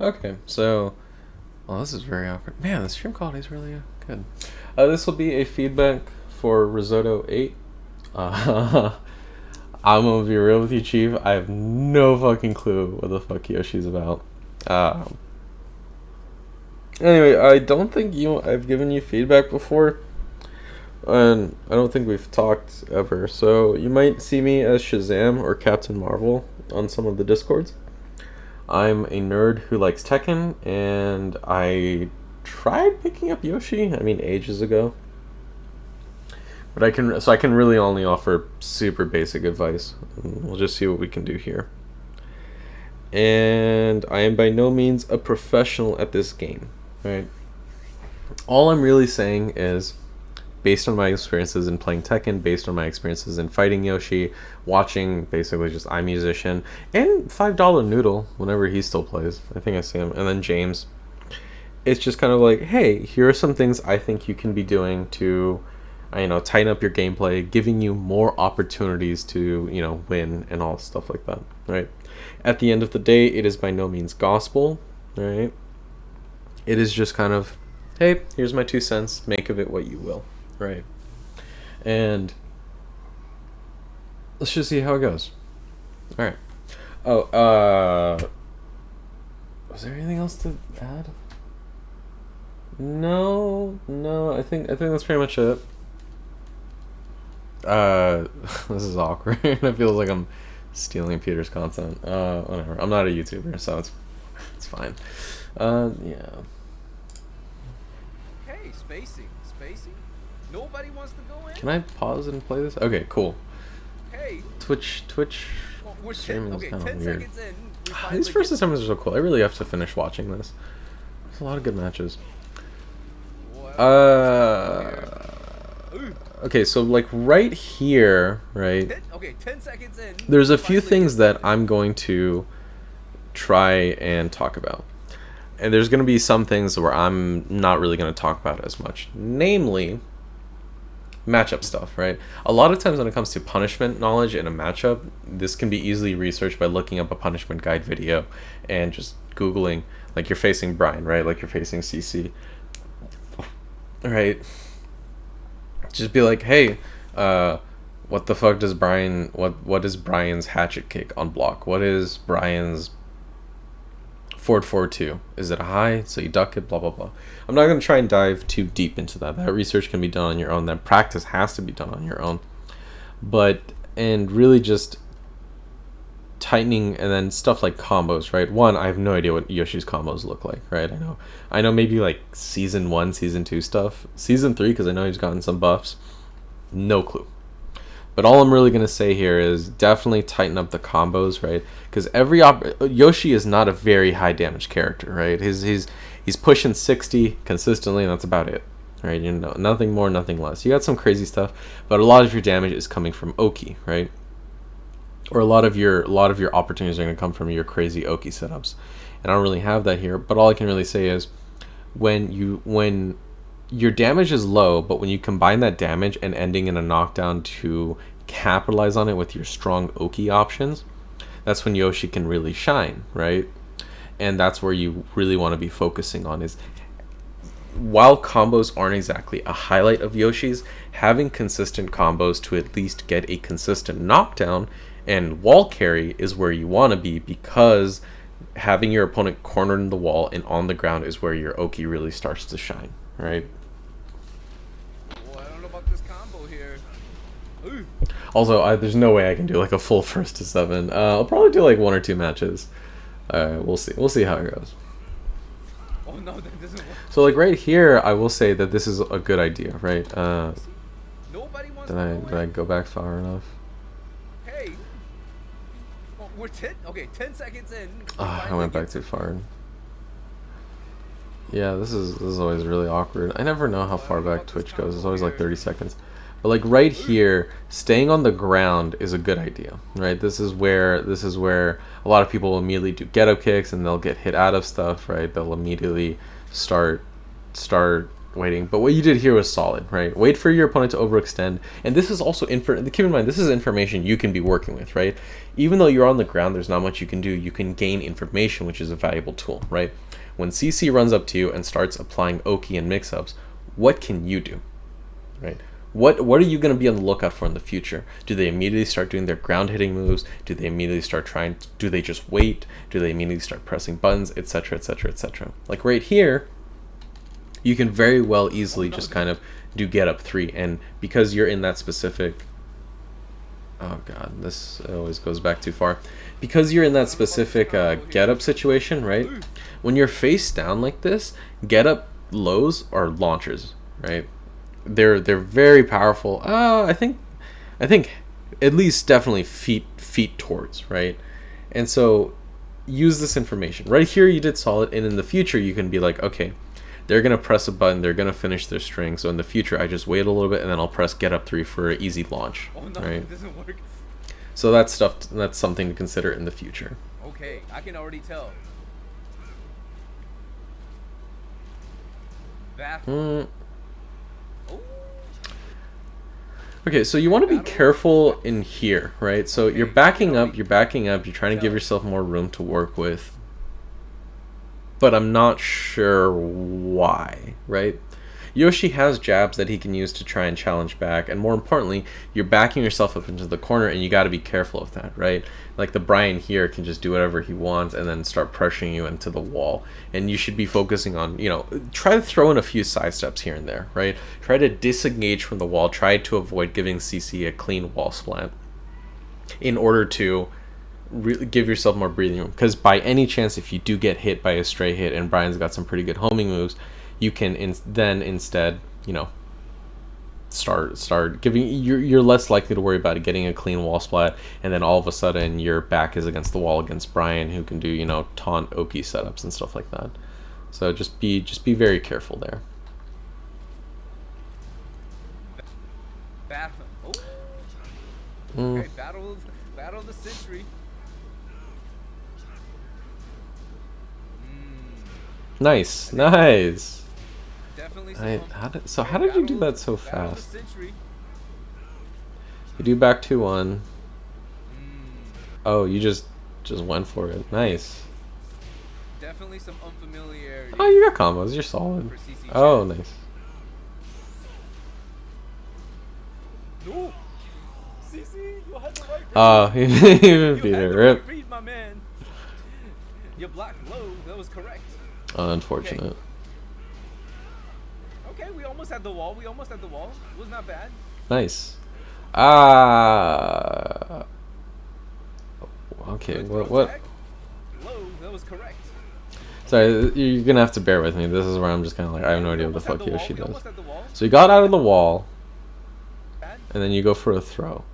Okay, so, well, this is very awkward. Man, the stream quality is really good. This will be a feedback for Risotto8. Uh, I'm gonna be real with you, Chief. I have no fucking clue what the fuck Yoshi's about. Um, anyway, I don't think I've given you feedback before, and I don't think we've talked ever. So you might see me as Shazam or Captain Marvel on some of the Discords. I'm a nerd who likes Tekken, and I tried picking up Yoshi. I mean, ages ago. But I can really only offer super basic advice. We'll just see what we can do here. And I am by no means a professional at this game, right? All I'm really saying is, based on my experiences in playing Tekken, based on my experiences in fighting Yoshi, watching basically just iMusician, and $5 Noodle whenever he still plays. I think I see him. And then James. It's just kind of like, hey, here are some things I think you can be doing to, tighten up your gameplay, giving you more opportunities to, win and all stuff like that, right? At the end of the day, it is by no means gospel, right? It is just kind of, hey, here's my 2 cents, make of it what you will, right? And let's just see how it goes. All right. Was there anything else to add? No, I think that's pretty much it. This is awkward. It feels like I'm stealing Peter's content. Whatever. I'm not a YouTuber, so it's fine. Yeah. Hey, Spacey. Nobody wants to go in. Can I pause and play this? Okay, cool. Hey. Twitch We're streaming is kind of 10 weird. seconds in. These first assignments are so cool. I really have to finish watching this. There's a lot of good matches. Okay, so like right here, right? 10 seconds in. There's a few things that I'm going to try and talk about. And there's going to be some things where I'm not really going to talk about as much. Namely, matchup stuff, right? A lot of times when it comes to punishment knowledge in a matchup, this can be easily researched by looking up a punishment guide video and just Googling, like you're facing Bryan, right? Like you're facing CC. Right? Just be like, hey, what the fuck does Bryan, what is Bryan's hatchet kick on block? What is Bryan's forward 4-2? Is it a high? So you duck it, blah, blah, blah. I'm not going to try and dive too deep into that. That research can be done on your own. That practice has to be done on your own. And really just tightening, and then stuff like combos, right? One, I have no idea what Yoshi's combos look like, right? I know maybe like season 1, season 2 stuff. Season 3, because I know he's gotten some buffs. No clue. But all I'm really going to say here is definitely tighten up the combos, right? Because Yoshi is not a very high damage character, right? He's pushing 60 consistently, and that's about it, right? Nothing more, nothing less. You got some crazy stuff, but a lot of your damage is coming from Oki, right? Or a lot of your opportunities are going to come from your crazy Oki setups. And I don't really have that here, but all I can really say is when your damage is low, but when you combine that damage and ending in a knockdown to capitalize on it with your strong Oki options, that's when Yoshi can really shine, right? And that's where you really want to be focusing on, is while combos aren't exactly a highlight of Yoshi's, having consistent combos to at least get a consistent knockdown and wall carry is where you want to be, because having your opponent cornered in the wall and on the ground is where your Oki really starts to shine, right? Well, I don't know about this combo here. Ooh. Also, there's no way I can do like a full 1st to 7. I'll probably do like 1 or 2 matches. We'll see how it goes. Oh no, that doesn't work. So like right here, I will say that this is a good idea, right? Nobody wants Did I go back far enough? Hey. Well, we're 10 seconds in. I went back too far. Yeah, this is always really awkward. I never know how far back Twitch goes. It's always like 30 seconds. But like right here, staying on the ground is a good idea, right? This is where a lot of people will immediately do ghetto kicks, and they'll get hit out of stuff, right? They'll immediately start waiting. But what you did here was solid, right? Wait for your opponent to overextend. And this is also, keep in mind, this is information you can be working with, right? Even though you're on the ground, there's not much you can do. You can gain information, which is a valuable tool, right? When CC runs up to you and starts applying Oki and mix-ups, what can you do, right? What are you going to be on the lookout for in the future? Do they immediately start doing their ground hitting moves? Do they immediately start do they just wait? Do they immediately start pressing buttons, etc., etc., etc.? Like right here, you can very well easily just kind of do get up 3, and because you're in that specific, oh god, this always goes back too far. Because you're in that specific get up situation, right? When you're face down like this, get up lows are launchers, right? They're very powerful. I think at least definitely feet towards, right? And so use this information. Right here you did solid, and in the future you can be like, okay, they're gonna press a button, they're gonna finish their string, so in the future I just wait a little bit and then I'll press get up 3 for an easy launch. Oh no, right? it doesn't work. So that's something to consider in the future. Okay, I can already tell. That. Okay, so you want to be careful in here, right? So you're backing up, you're trying to give yourself more room to work with. But I'm not sure why, right? Yoshi has jabs that he can use to try and challenge back, and more importantly, you're backing yourself up into the corner, and you got to be careful of that, right? Like the Bryan here can just do whatever he wants and then start pressuring you into the wall, and you should be focusing on, you know, try to throw in a few side steps here and there, right? Try to disengage from the wall, try to avoid giving CC a clean wall splat in order to give yourself more breathing room, because by any chance if you do get hit by a stray hit and Bryan's got some pretty good homing moves, you can then instead, you know, start giving, you're less likely to worry about getting a clean wall splat, and then all of a sudden your back is against the wall against Bryan, who can do, you know, taunt Oki setups and stuff like that. So just be very careful there. Okay, battle the century. Nice. Definitely. How did you do that so fast? You do back 2-1. Oh, you just went for it. Nice. Definitely some unfamiliarity. Oh, you got combos. You're solid. Oh, nice. No. CC, you had the right read. Oh, he even beat it. Rip. Read, my man. You blocked low. That was correct. Unfortunate. Okay, we almost had the wall. It was not bad. Nice. Okay, what? Low, that was correct. Sorry, you're gonna have to bear with me. This is where I'm just kind of like, I have no idea what the fuck Yoshi does. So you got out of the wall, and then you go for a throw.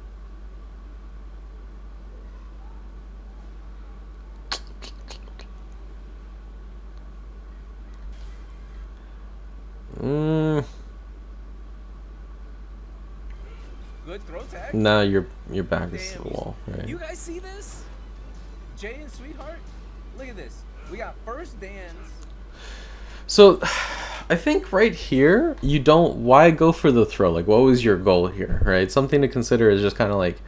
Good throw tag. Now your back is to the wall, right? You guys see this? Jay and Sweetheart? Look at this. We got first dance. So I think right here, why go for the throw? Like, what was your goal here, right? Something to consider is just kind of like,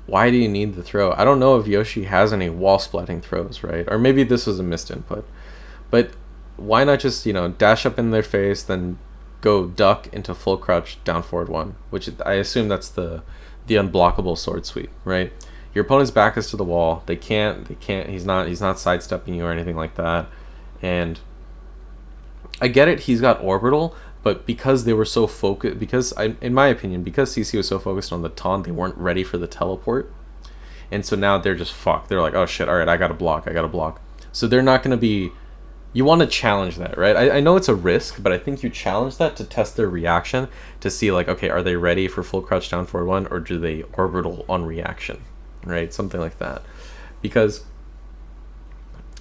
why do you need the throw? I don't know if Yoshi has any wall splatting throws, right? Or maybe this was a missed input. But why not just, you know, dash up in their face, then go duck into full crouch down forward 1, which I assume that's the unblockable sword sweep, right? Your opponent's back is to the wall. They can't, he's not sidestepping you or anything like that. And I get it, he's got orbital, but because they were so focused, in my opinion, because CC was so focused on the taunt, they weren't ready for the teleport. And so now they're just fucked. They're like, oh shit, alright, I gotta block. So they're not gonna be, you want to challenge that, right? I know it's a risk, but I think you challenge that to test their reaction, to see like, okay, are they ready for full crouch down forward 1, or do they orbital on reaction, right? Something like that. Because,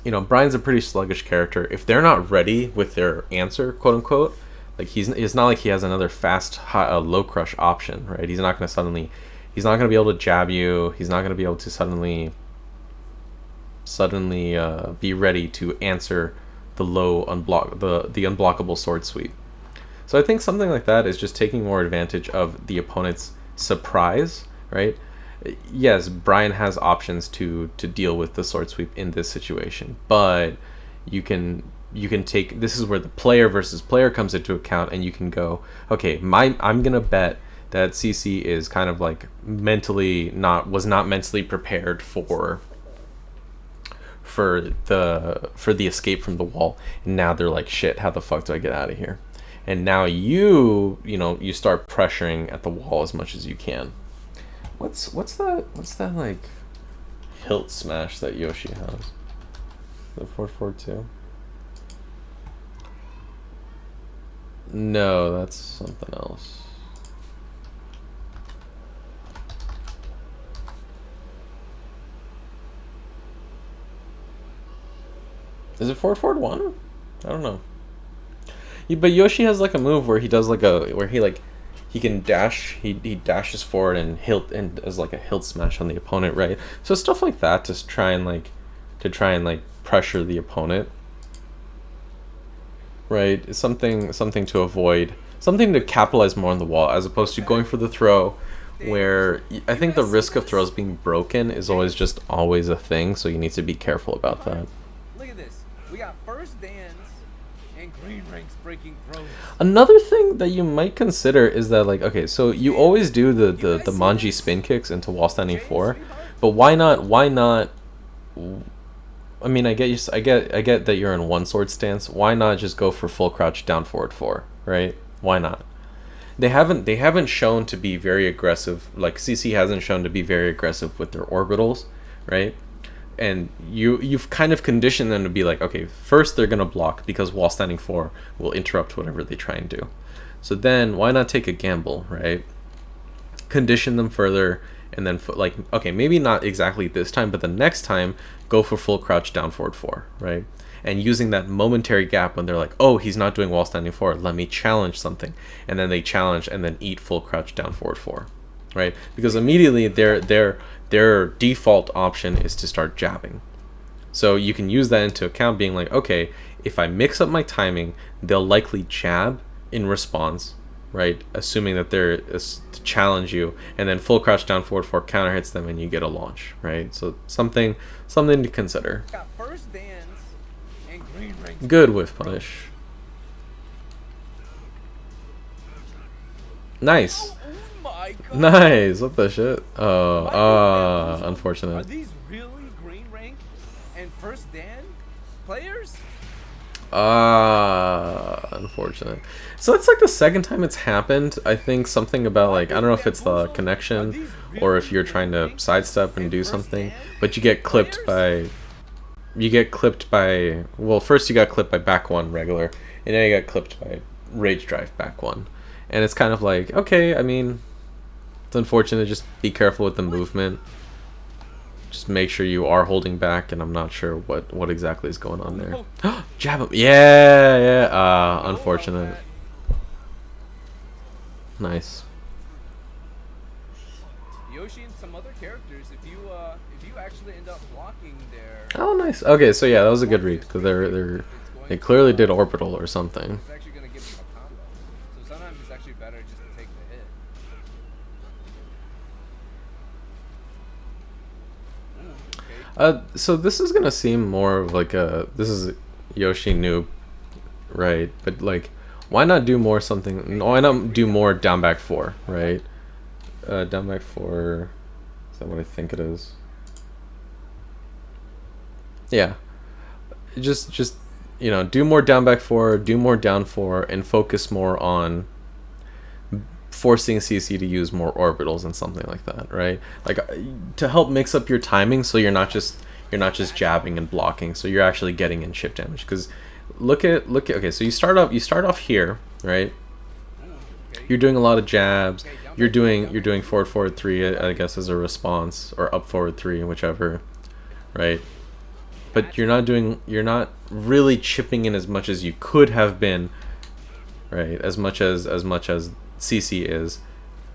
you know, Bryan's a pretty sluggish character. If they're not ready with their answer, quote unquote, like it's not like he has another fast low crush option, right? He's not going to be able to jab you. He's not going to be able to suddenly be ready to answer the low the unblockable sword sweep. So I think something like that is just taking more advantage of the opponent's surprise, right? Yes, Bryan has options to deal with the sword sweep in this situation, but you can take, this is where the player versus player comes into account, and you can go, okay, I'm gonna bet that CC is kind of like mentally was not mentally prepared for the escape from the wall, and now they're like, shit, how the fuck do I get out of here? And now you start pressuring at the wall as much as you can. What's that like hilt smash that Yoshi has? The 442? No, that's something else. Is it forward forward one? I don't know. But Yoshi has like a move where he does like he can dash, he dashes forward and hilt and does like a hilt smash on the opponent, right? So stuff like that to try and pressure the opponent, right? It's something to avoid, something to capitalize more on the wall, as opposed to going for the throw, where I think the risk of throws being broken is always a thing, so you need to be careful about that. Look at this. We got first Dan's and green ranks breaking throws. Another thing that you might consider is that, like, okay, so you always do the manji spin kicks into wall standing 4, but why not I mean, I get that you're in one sword stance. Why not just go for full crouch down forward 4, right? Why not? They haven't shown to be very aggressive. Like CC hasn't shown to be very aggressive with their orbitals, right? And you've kind of conditioned them to be like, okay, first they're gonna block because wall standing 4 will interrupt whatever they try and do. So then why not take a gamble, right? Condition them further, and then like, okay, maybe not exactly this time, but the next time go for full crouch down forward 4, right? And using that momentary gap when they're like, oh, he's not doing wall standing 4, let me challenge something, and then they challenge and then eat full crouch down forward 4, right? Because immediately their default option is to start jabbing. So you can use that into account, being like, okay, if I mix up my timing, they'll likely jab in response, right? Assuming that they're to challenge you, and then full crouch down forward 4 counter hits them and you get a launch, right? So something to consider. Got first Dan's and green ranks. Good whiff punish. Nice. Oh my god. Nice. What the shit? Are Unfortunate. these really green rank and first Dan players? Unfortunate. So it's like the second time it's happened. I think something about, like, I don't know if it's the connection or if you're trying to sidestep and do something, but you get clipped by, well, first you got clipped by back 1 regular, and then you got clipped by rage drive back 1. And it's kind of like, okay, I mean, it's unfortunate. Just be careful with the movement. Just make sure you are holding back, and I'm not sure what exactly is going on there. Jab him. Yeah. Unfortunate. Nice. Yoshi and some other characters, if you actually end up blocking their... Oh, nice. Okay, so yeah, that was a good read, because they clearly did orbital or something. It's actually going to give them a combo. So sometimes it's actually better just to take the hit. So this is gonna seem more of like this is Yoshi noob, right? But like, why not do more something? Why not do more down back 4, right? Down back 4. Is that what I think it is? Yeah. Just do more down back 4, do more down 4, and focus more on forcing CC to use more orbitals and something like that, right? Like, to help mix up your timing, so you're not just jabbing and blocking, so you're actually getting in chip damage. Because look at okay, so you start off here, right? You're doing a lot of jabs. You're doing forward 3, I guess, as a response, or up forward 3, whichever, right? But you're not really chipping in as much as you could have been, right? As much as CC is,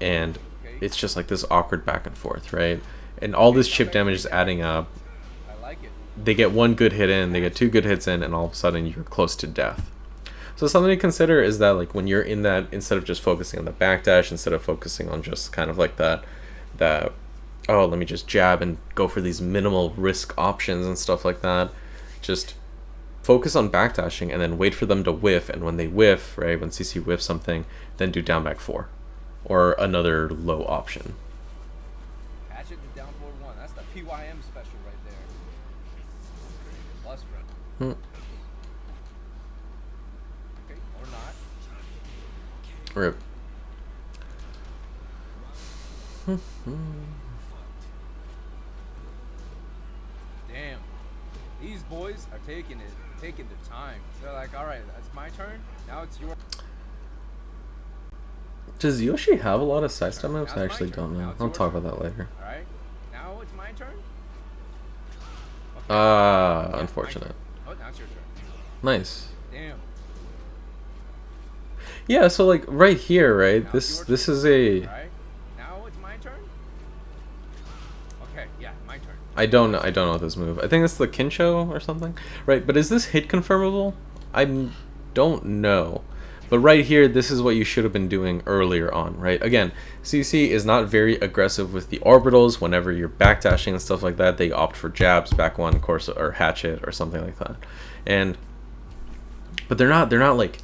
and it's just like this awkward back and forth, right? And all this chip damage is adding up. I like it. They get 1 good hit in, they get 2 good hits in, and all of a sudden you're close to death. So something to consider is that like when you're in that, instead of just focusing on the backdash, instead of focusing on just kind of like that oh, let me just jab and go for these minimal risk options and stuff like that, just focus on backdashing and then wait for them to whiff, and when they whiff, right, when CC whiffs something, then do down back 4 or another low option. Hatchet to down forward 1. That's the PYM special right there. Plus friend. Okay, or not. Rip. Damn. These boys are taking their time. They're like, all right, that's my turn. Now it's your. Does Yoshi have a lot of side step moves? I actually don't know. I'll talk about that later. All right. Now it's my turn. Okay. Unfortunate. Oh, now it's your turn. Nice. Damn. Yeah, so like right here, right? This is a. All right. Now it's my turn. Okay. Yeah, my turn. I don't know this move. I think it's the Kincho or something, right? But is this hit confirmable? I don't know. But right here, this is what you should have been doing earlier on, right? Again, CC is not very aggressive with the orbitals. Whenever you're backdashing and stuff like that, they opt for jabs, back 1, course, or hatchet or something like that. But they're not like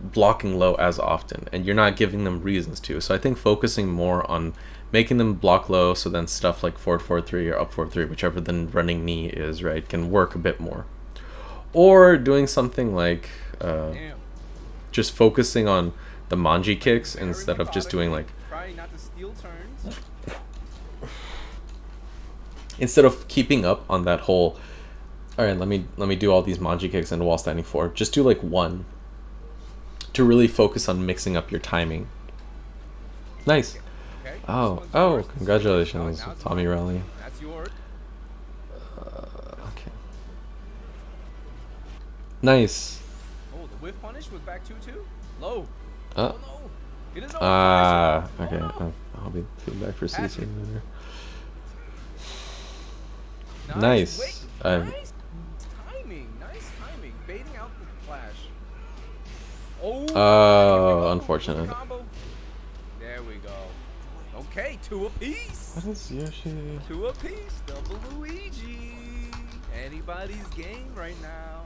blocking low as often, and you're not giving them reasons to. So I think focusing more on making them block low, so then stuff like forward 4-3 or up 4-3, whichever the running knee is, right, can work a bit more. Or doing something like just focusing on the manji kicks instead of just doing like, trying not to steal turns. instead of keeping up on that whole, all right, let me do all these manji kicks and wall standing 4, just do like 1 to really focus on mixing up your timing. Nice. Okay, Oh, congratulations, Tommy Rally. That's yours. Okay. Nice. Oh, the whiff punish was back 2-2. Low. Oh no. He didn't know. Okay. No. I'll be feedback for CC later. Nice. Nice. Nice timing. Nice timing. Baiting out the flash. Oh, unfortunate. Combo. There we go. Okay, 2 apiece. What is Yoshi? 2 apiece. Double Luigi. Anybody's game right now.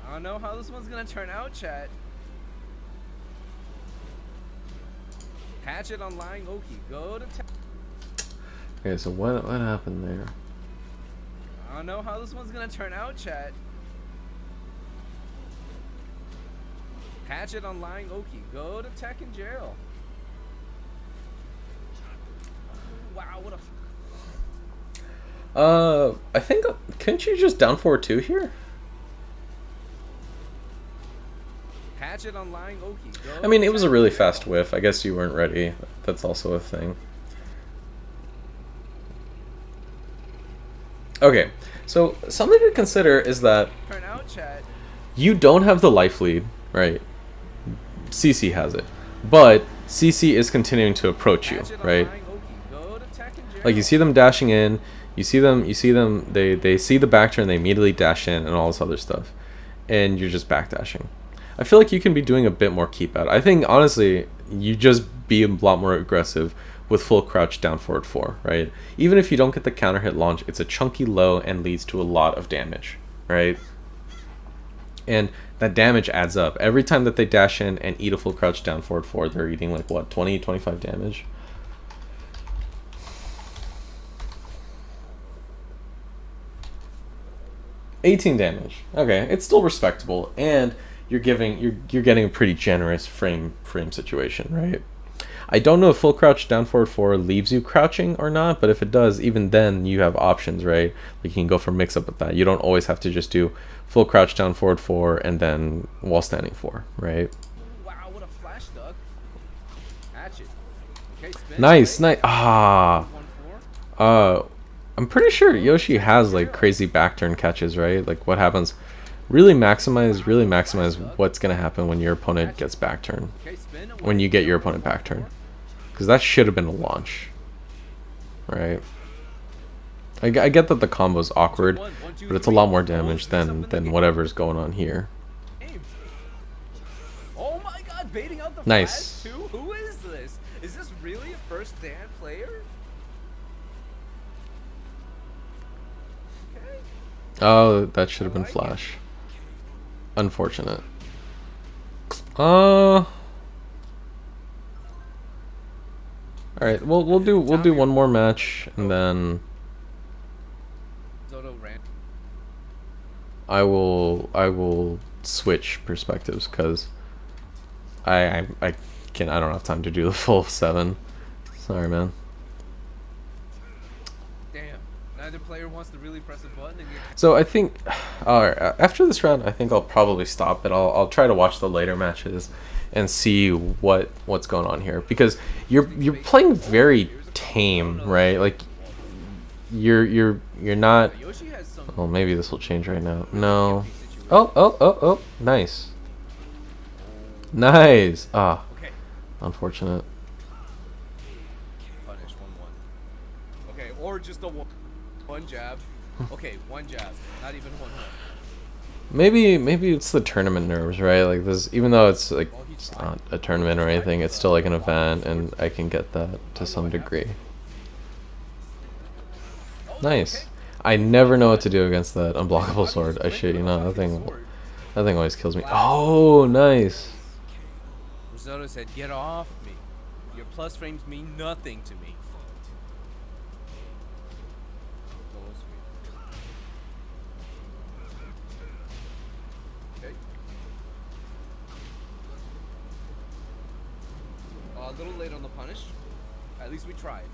I don't know how this one's gonna turn out, chat. Hatchet on lying Oki. Go to. Okay, so what happened there? I don't know how this one's gonna turn out, chat. Hatchet on lying Oki. Go to Tekken jail. Wow, what a. I think, couldn't you just down 4-2 here? Hatchet on lying Oki. Go I mean, to it was a Tekken really jail. fast whiff. I guess you weren't ready. That's also a thing. Okay, so something to consider is that Turn out, chat. you don't have the life lead, right? CC has it, but CC is continuing to approach you, Hatchet on right? lying Oki. Go to Tekken jail. Like you see them dashing in, you see them, they see the back turn, they immediately dash in and all this other stuff, and you're just back dashing. I feel like you can be doing a bit more keep out. I think honestly, you just be a lot more aggressive with full crouch down forward 4, right? Even if you don't get the counter hit launch, it's a chunky low and leads to a lot of damage, right? And that damage adds up. Every time that they dash in and eat a full crouch down forward 4, they're eating like what, 20, 25 damage? $18 damage. Okay, it's still respectable, and you're getting a pretty generous frame situation, right? I don't know if full crouch down forward 4 leaves you crouching or not, but if it does, even then you have options, right? Like you can go for mix up with that. You don't always have to just do full crouch down forward 4 and then wall standing 4, right? Wow, what a flash duck. Hatchet. Okay, spin. Nice, Right. nice. 1-4. I'm pretty sure Yoshi has like crazy back turn catches, right? Like what happens? Really maximize what's gonna happen when your opponent gets back turn. Okay, spin. When you get your opponent back turn. Because that should have been a launch. Right? I get that the combo's awkward, One, one, two, but it's a three. lot more Oh, damage speeds up in the than game. whatever's going on here. Oh my god, baiting out the Nice. flash too? Who is this? Is this really a first Dan player? Okay. Oh, that should have been Flash. Unfortunate. All right, we'll do one more match, and then I will switch perspectives because I don't have time to do the full 7. Sorry, man. Damn. Neither player wants to really press a button and get... So I think, after this round, I think I'll probably stop it. I'll try to watch the later matches and see what's going on here, because you're playing very tame, right? Like you're not. Yoshi has some... Oh, maybe this will change right now. No. Oh, nice. Nice. Ah, Okay. unfortunate. Punish 1-1. Okay, or just a one jab. Okay, one jab, not even one hook. Maybe it's the tournament nerves, right? Like this, even though it's like it's not a tournament or anything, it's still like an event, and I can get that to some degree. Nice. I never know what to do against that unblockable sword. I shit you not. That thing always kills me. Oh, nice. Risotto said, "Get off me. Your plus frames mean nothing to me." Okay. A little late on the punish. At least we tried.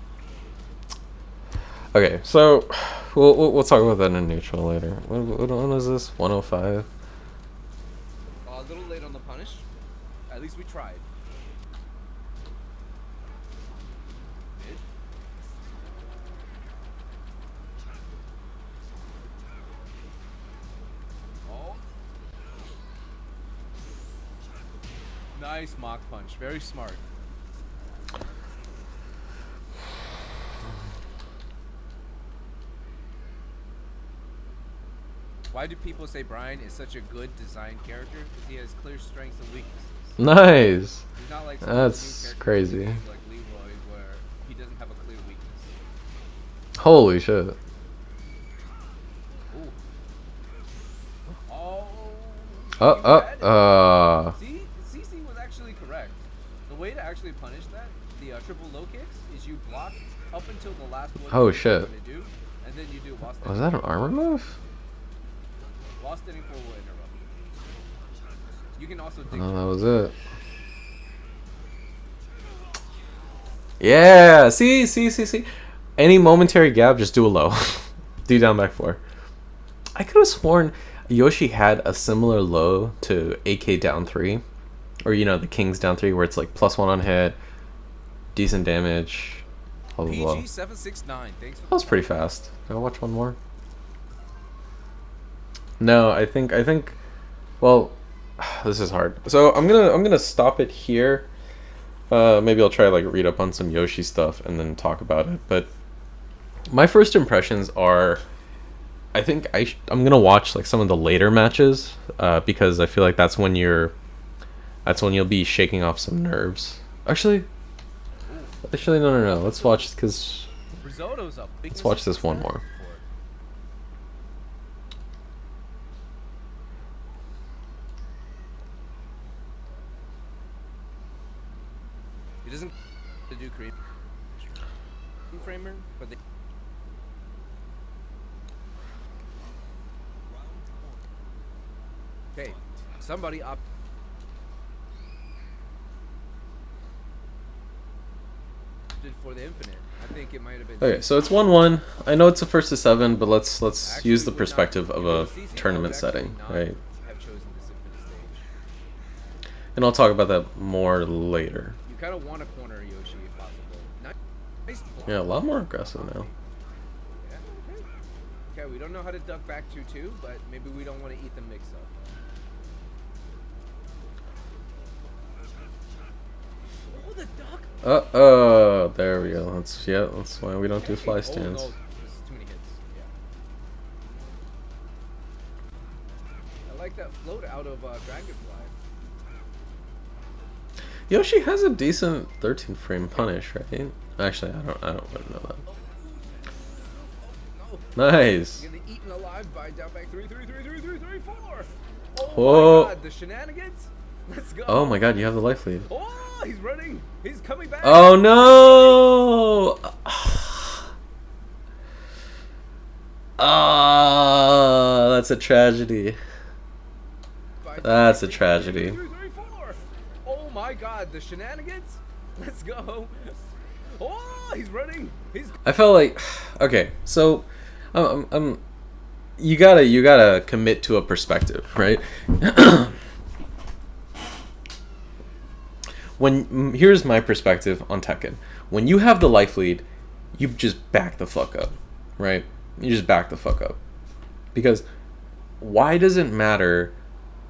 Okay, so we'll talk about that in neutral later. What is this? 105. A little late on the punish. At least we tried. Mid. Oh. Nice mock punch. Very smart. Why do people say Bryan is such a good design character? Because he has clear strengths and weaknesses. Nice. He's not like That's crazy. like Leroy, where he doesn't have a clear weakness. Holy shit. Ooh. Oh. See, CC was actually correct. The way to actually punish that, the triple low kicks, is you block up until the last one. Oh shit. Do, and then you do while Was that an armor move? While standing forward will interrupt. You can also dig. Oh, that was it. Yeah. See. Any momentary gap, just do a low. Do down back 4. I could have sworn Yoshi had a similar low to AK down 3, or the King's down 3, where it's like +1 on hit, decent damage. Blah, blah, blah. PG769. Thanks for That was pretty fast. I'll watch one more. No, I think well, this is hard. So I'm gonna stop it here. Maybe I'll try like read up on some Yoshi stuff and then talk about it. But my first impressions are, I think I'm gonna watch like some of the later matches, because I feel like that's when you'll be shaking off some nerves. Actually, no. Let's watch let's watch this one more. He doesn't do cream framer, but they... Okay, somebody opted for the infinite. I think it might have been... Okay, so it's 1-1. I know it's a first to 7, but let's use the perspective of a tournament setting, right? Have chosen this infinite stage. And I'll talk about that more later. You kind of want to corner Yoshi if possible. Nice block. Yeah, a lot more aggressive now. Yeah, okay, we don't know how to duck back 2-2, but maybe we don't want to eat the mix-up. Oh, the duck! There we go. That's why we don't do fly stands. Oh, no, this is too many hits. like that float out of Dragonfly. Yoshi has a decent 13 frame punish, right? Actually, I don't really know that. No. Nice. You're getting eaten alive by down back 3, 3, 3, 3, 3, 3, 4. Oh Whoa. my god, the shenanigans. Let's go. Oh my god, you have the life lead. Oh, he's running. He's coming back. Oh no! Ah, that's a tragedy. That's a tragedy. Oh my god, the shenanigans. Let's go. Oh, he's running. I felt like, okay, so, you gotta commit to a perspective, right? Here's my perspective on Tekken. When you have the life lead, you just back the fuck up, right? You just back the fuck up. Because why does it matter?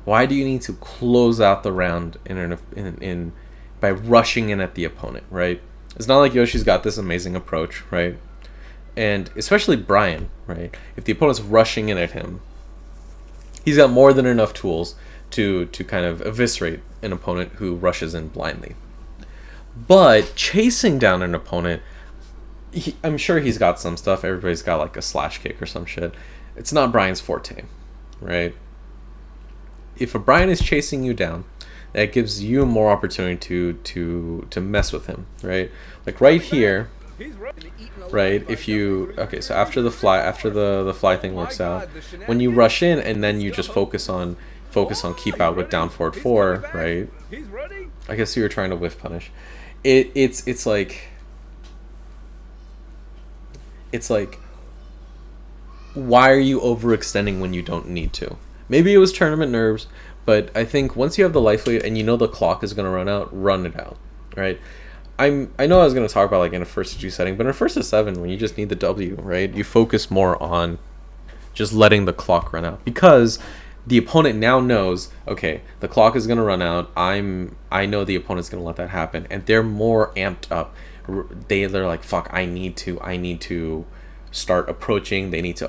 Why do you need to close out the round by rushing in at the opponent, right? It's not like Yoshi's got this amazing approach, right? And especially Bryan, right? If the opponent's rushing in at him, he's got more than enough tools to kind of eviscerate an opponent who rushes in blindly. But chasing down an opponent, I'm sure he's got some stuff. Everybody's got like a slash kick or some shit. It's not Bryan's forte, right? If a Bryan is chasing you down, that gives you more opportunity to mess with him, right? Like right here, right? If you so after the fly thing works out, when you rush in and then you just focus on keep out with down forward 4, right? I guess you were trying to whiff punish. It's like why are you overextending when you don't need to? Maybe it was tournament nerves, but I think once you have the life lead and you know the clock is going to run out, run it out, right? I know I was going to talk about like in a first to 2 setting, but in a first to 7, when you just need the W, right? You focus more on just letting the clock run out because the opponent now knows, okay, the clock is going to run out. I know the opponent's going to let that happen, and they're more amped up. They're like, fuck, I need to start approaching. They need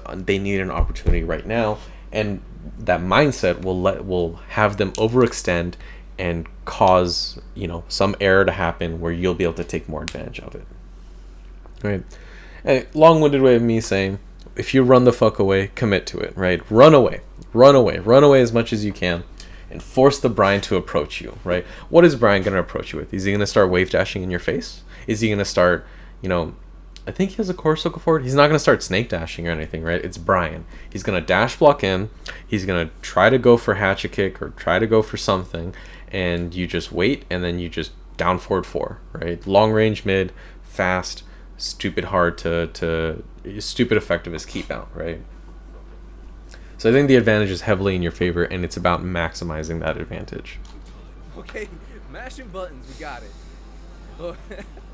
an opportunity right now, and that mindset will have them overextend and cause some error to happen where you'll be able to take more advantage of it. Right? A long-winded way of me saying, if you run the fuck away, commit to it. Right? Run away as much as you can, and force the Bryan to approach you. Right? What is Bryan gonna approach you with? Is he gonna start wave dashing in your face? Is he gonna start, I think he has a core circle forward. He's not going to start snake dashing or anything, right? It's Bryan. He's going to dash block in. He's going to try to go for hatchet kick or try to go for something. And you just wait, and then you just down forward 4, right? Long range mid, fast, stupid hard stupid effective as keep out, right? So I think the advantage is heavily in your favor, and it's about maximizing that advantage. Okay, mashing buttons, we got it.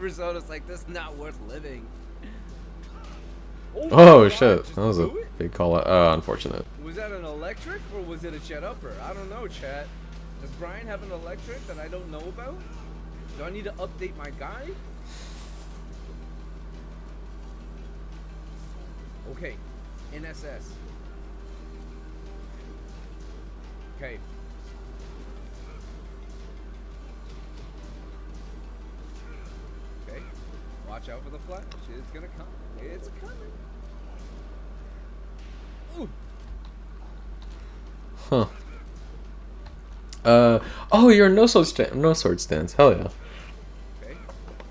Risotto's like, this is not worth living. Oh shit, that was a big call out. Unfortunate. Was that an electric or was it a chat upper? I don't know, chat. Does Bryan have an electric that I don't know about? Do I need to update my guide? Okay, NSS. Okay. Okay, watch out for the flash. It's gonna come. It's coming. Ooh. Huh. Oh, you're a no sword stance. Hell yeah. Okay,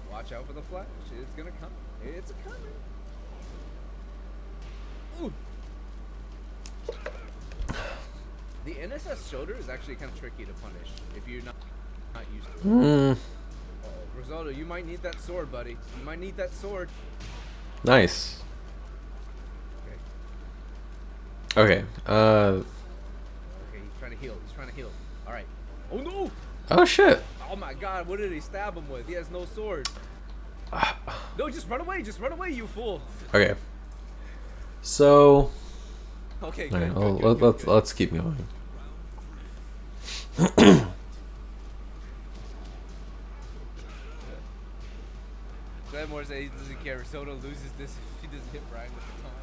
watch out for the flash. It's gonna come. It's coming. Ooh. The NSS shoulder is actually kind of tricky to punish if you're not used to it. Risotto, you might need that sword, buddy. You might need that sword. Nice. Okay. Okay. Okay, he's trying to heal. He's trying to heal. All right. Oh no! Oh shit. Oh my God! What did he stab him with? He has no sword. No, just run away! Just run away, you fool! Okay. So. Okay. Good, let's keep going. Glenmore says he doesn't care. Risotto loses this if he doesn't hit Bryan with the taunt.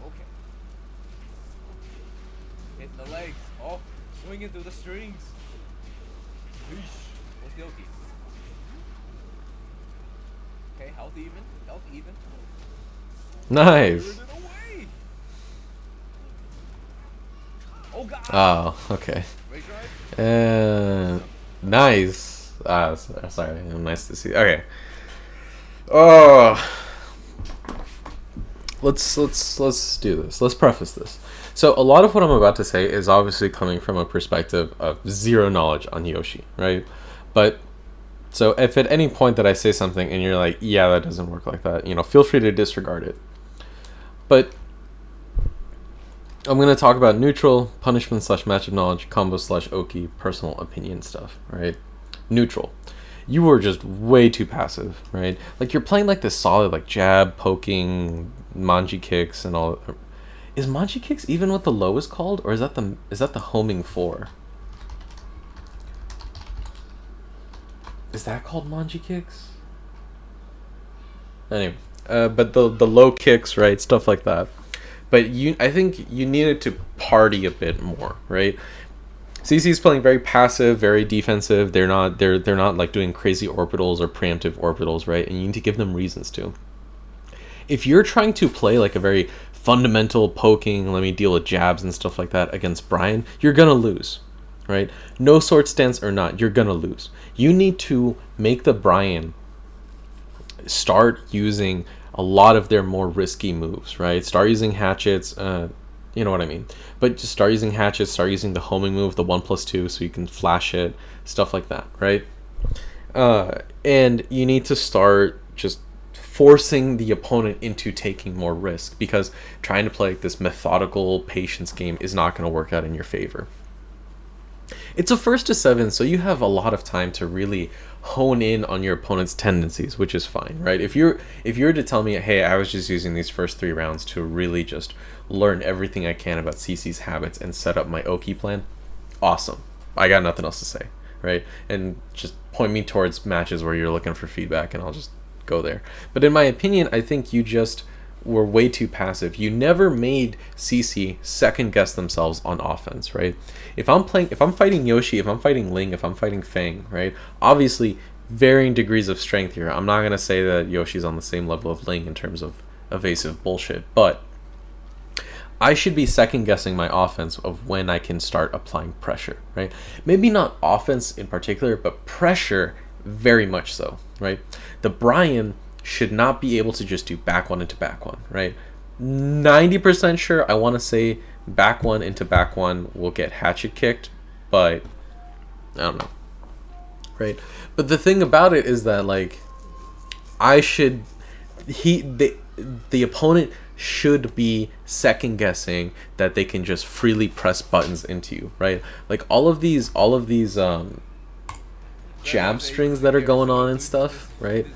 Okay. The legs. Oh, swinging through the strings. Yeesh. What's Yoki? Okay, health even. Health even. Nice. Away. Oh god. Oh, okay. Raise drive. Nice. Sorry. Nice to see. Okay. Oh, let's do this. Let's preface this. So a lot of what I'm about to say is obviously coming from a perspective of zero knowledge on Yoshi, right? But so if at any point that I say something and you're like, yeah, that doesn't work like that, feel free to disregard it. But I'm going to talk about neutral, punishment / matchup knowledge, combo / Oki, personal opinion stuff, right? Neutral. You were just way too passive, right? Like, you're playing like this solid, like, jab, poking, manji kicks, and all. Is manji kicks even what the low is called, or is that the homing 4? Is that called manji kicks? Anyway, but the low kicks, right? Stuff like that. But I think you needed to party a bit more, right? CC's playing very passive, very defensive. They're not like doing crazy orbitals or preemptive orbitals, right? And you need to give them reasons to. If you're trying to play like a very fundamental poking, let me deal with jabs and stuff like that against Bryan, you're gonna lose, right? No sword stance or not, you're gonna lose. You need to make the Bryan start using a lot of their more risky moves, right? Start using hatchets, you know what I mean. But just start using hatchets, start using the homing move, the 1+2, so you can flash it, stuff like that, right? And you need to start just forcing the opponent into taking more risk, because trying to play this methodical patience game is not going to work out in your favor. It's a 1st to 7, so you have a lot of time to really hone in on your opponent's tendencies, which is fine, right? If you're to tell me, hey, I was just using these first 3 rounds to really just learn everything I can about CC's habits and set up my Oki plan, awesome. I got nothing else to say, right? And just point me towards matches where you're looking for feedback and I'll just go there. But in my opinion, I think you just were way too passive. You never made CC second guess themselves on offense, right? If I'm fighting Yoshi, if I'm fighting Ling, if I'm fighting Fang, right? Obviously, varying degrees of strength here. I'm not going to say that Yoshi's on the same level of Ling in terms of evasive bullshit, but I should be second guessing my offense of when I can start applying pressure, right? Maybe not offense in particular, but pressure very much so, right? The Bryan should not be able to just do back 1 into back 1, right? 90% sure I want to say back 1 into back 1 will get hatchet kicked, but I don't know, right? But the thing about it is that, like, the opponent should be second guessing that they can just freely press buttons into you, right? Like all of these jab strings that are going on and stuff, right?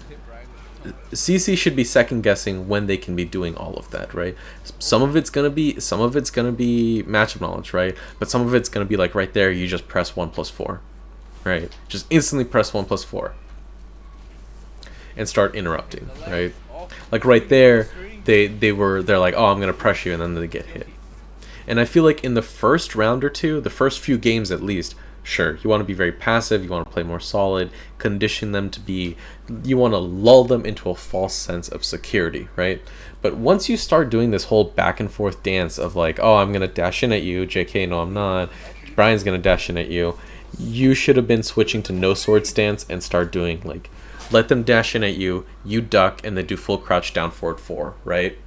CC should be second guessing when they can be doing all of that, right? Some of it's gonna be matchup knowledge, right? But some of it's gonna be like right there, you just press 1+4, right? Just instantly press 1+4 and start interrupting, right? Like right there, they're like, oh, I'm gonna press you, and then they get hit. And I feel like in the first round or two, the first few games at least, sure, you want to be very passive, you want to play more solid, condition them to be, you want to lull them into a false sense of security, right? But once you start doing this whole back and forth dance of like, oh, I'm going to dash in at you, JK, no, I'm not, Bryan's going to dash in at you, you should have been switching to no sword stance and start doing like, let them dash in at you, you duck, and then do full crouch down forward 4, right?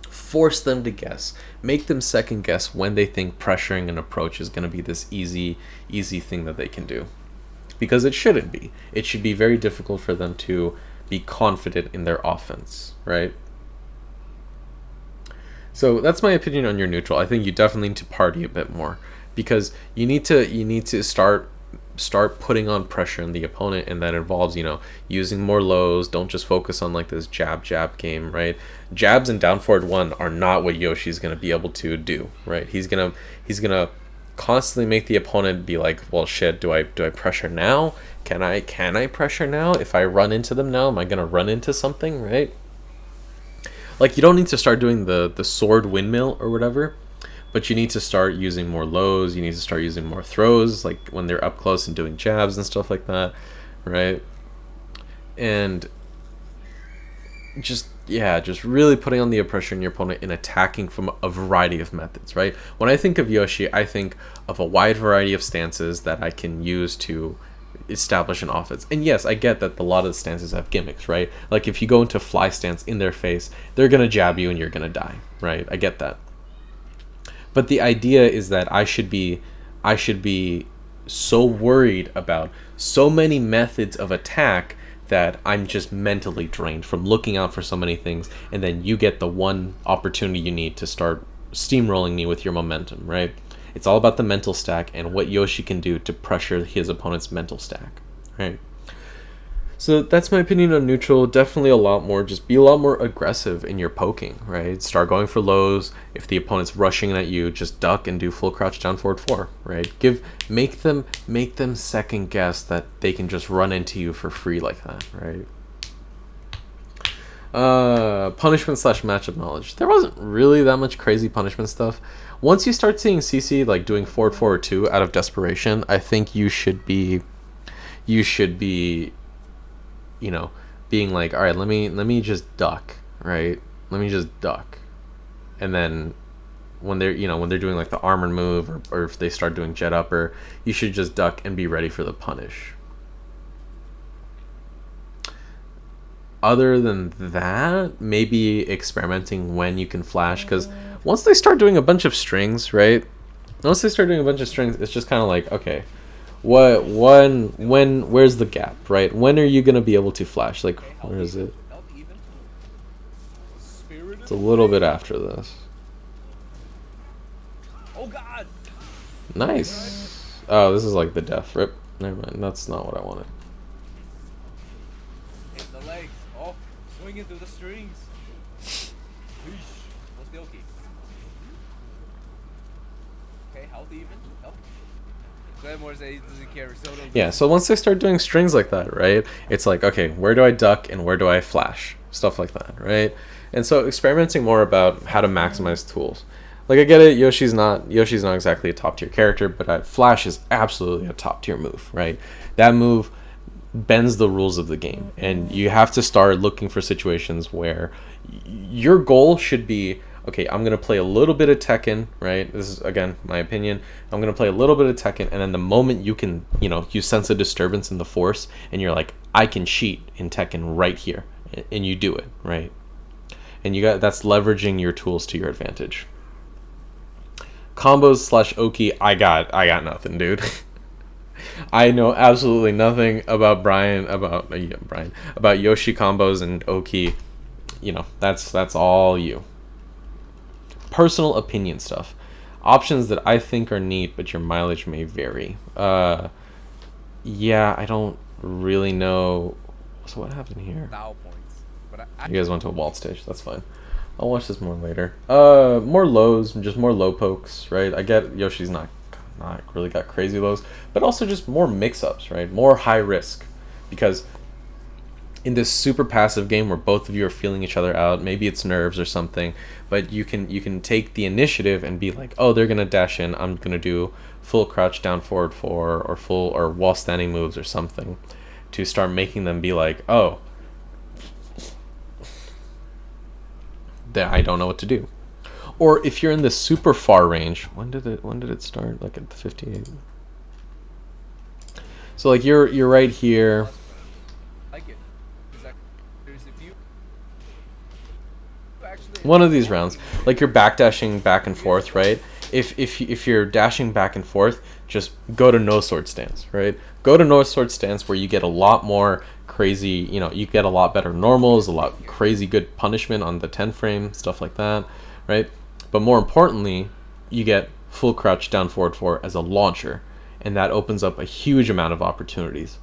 Force them to guess. Make them second guess when they think pressuring an approach is going to be this easy thing that they can do. Because it shouldn't be. It should be very difficult for them to be confident in their offense, right? So that's my opinion on your neutral. I think you definitely need to party a bit more, because you need to start putting on pressure on the opponent, and that involves, using more lows. Don't just focus on like this jab game, right? Jabs and down forward 1 are not what Yoshi's going to be able to do, right? He's going to constantly make the opponent be like, well, shit, do I pressure now? Can I pressure now? If I run into them now, am I going to run into something, right? Like, you don't need to start doing the sword windmill or whatever, But you need to start using more lows. You need to start using more throws, like when they're up close and doing jabs and stuff like that, right? And just really putting on the pressure on your opponent and attacking from a variety of methods, right? When I think of Yoshi, I think of a wide variety of stances that I can use to establish an offense. And yes, I get that a lot of the stances have gimmicks, right? Like if you go into fly stance in their face, they're gonna jab you and you're gonna die, right? I get that. But the idea is that I should be so worried about so many methods of attack that I'm just mentally drained from looking out for so many things, and then you get the one opportunity you need to start steamrolling me with your momentum, right? It's all about the mental stack and what Yoshi can do to pressure his opponent's mental stack, right? So that's my opinion on neutral. Definitely be a lot more aggressive in your poking, right? Start going for lows. If the opponent's rushing at you, just duck and do full crouch down forward 4, right? Make them second guess that they can just run into you for free like that, right? Punishment / matchup knowledge. There wasn't really that much crazy punishment stuff. Once you start seeing CC like doing forward 2 out of desperation, I think you should be being like, all right, let me just duck, right? Let me just duck. And then when they're doing like the armor move, or if they start doing jet upper, you should just duck and be ready for the punish. Other than that, maybe experimenting when you can flash, because once they start doing a bunch of strings, right? Once they start doing a bunch of strings, it's just kind of like, okay, where's the gap, right? When are you gonna be able to flash? Like, where is it? It's a little bit after this. Oh God! Nice. Oh, this is like the death rip. Never mind. That's not what I wanted. Hit the legs. Oh, swinging through the strings. What's the okay? Okay, health even. Health. Glenmore says he doesn't care. Yeah, so once they start doing strings like that, right, it's like, okay, where do I duck and where do I flash? Stuff like that, right? And so experimenting more about how to maximize tools. Like, I get it, Yoshi's not exactly a top tier character, but Flash is absolutely a top tier move, right? That move bends the rules of the game, and you have to start looking for situations where your goal should be, okay, I'm going to play a little bit of Tekken, right? This is, again, my opinion. I'm going to play a little bit of Tekken, and then the moment you can, you sense a disturbance in the force, and you're like, I can cheat in Tekken right here, and you do it, right? And that's leveraging your tools to your advantage. Combos / Oki, I got nothing, dude. I know absolutely nothing about about Yoshi combos and Oki. That's all you. Personal opinion stuff. Options that I think are neat, but your mileage may vary. Yeah, I don't really know. So what happened here? Foul points. But You guys went to a wall stage. That's fine. I'll watch this more later. More lows, just more low pokes, right? I get Yoshi's not really got crazy lows, but also just more mix-ups, right? More high risk, because in this super passive game where both of you are feeling each other out, maybe it's nerves or something, but you can take the initiative and be like, oh, they're gonna dash in, I'm gonna do full crouch down forward 4 or wall standing moves or something, to start making them be like, oh, that I don't know what to do. Or if you're in the super far range, when did it start? Like at the 58. So like you're right here. One of these rounds, like you're backdashing back and forth, right? If you're dashing back and forth, just go to no sword stance, right? Go to no sword stance where you get a lot more crazy, you get a lot better normals, a lot crazy good punishment on the 10 frame, stuff like that, right? But more importantly, you get full crouch down forward 4 as a launcher, and that opens up a huge amount of opportunities.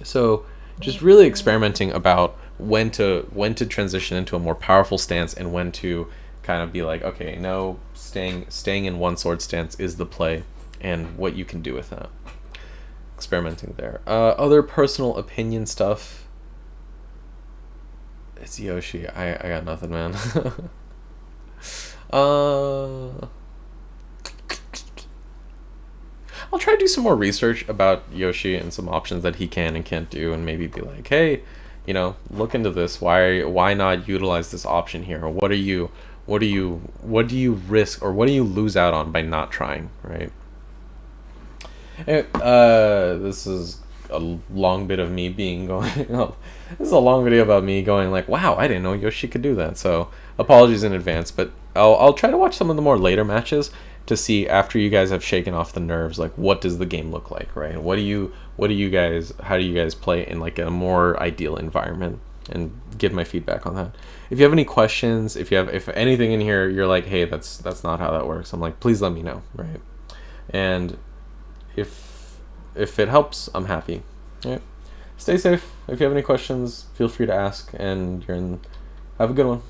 So just really experimenting about when to transition into a more powerful stance, and when to kind of be like, okay, no, staying in one sword stance is the play, and what you can do with that. Experimenting there. Other personal opinion stuff. It's Yoshi. I got nothing, man. Uh, I'll try to do some more research about Yoshi and some options that he can and can't do, and maybe be like, hey, look into this. Why not utilize this option here? Or what do you risk, or what do you lose out on by not trying, right? This is a long bit of me being going. This is a long video about me going like, wow, I didn't know Yoshi could do that. So apologies in advance, but I'll try to watch some of the more later matches to see, after you guys have shaken off the nerves, like what does the game look like, right? How do you guys play in like a more ideal environment, and give my feedback on that. If you have any questions, if anything in here you're like, hey, that's not how that works, I'm like, please let me know, right? And if it helps, I'm happy. All right. Stay safe. If you have any questions, feel free to ask, and have a good one.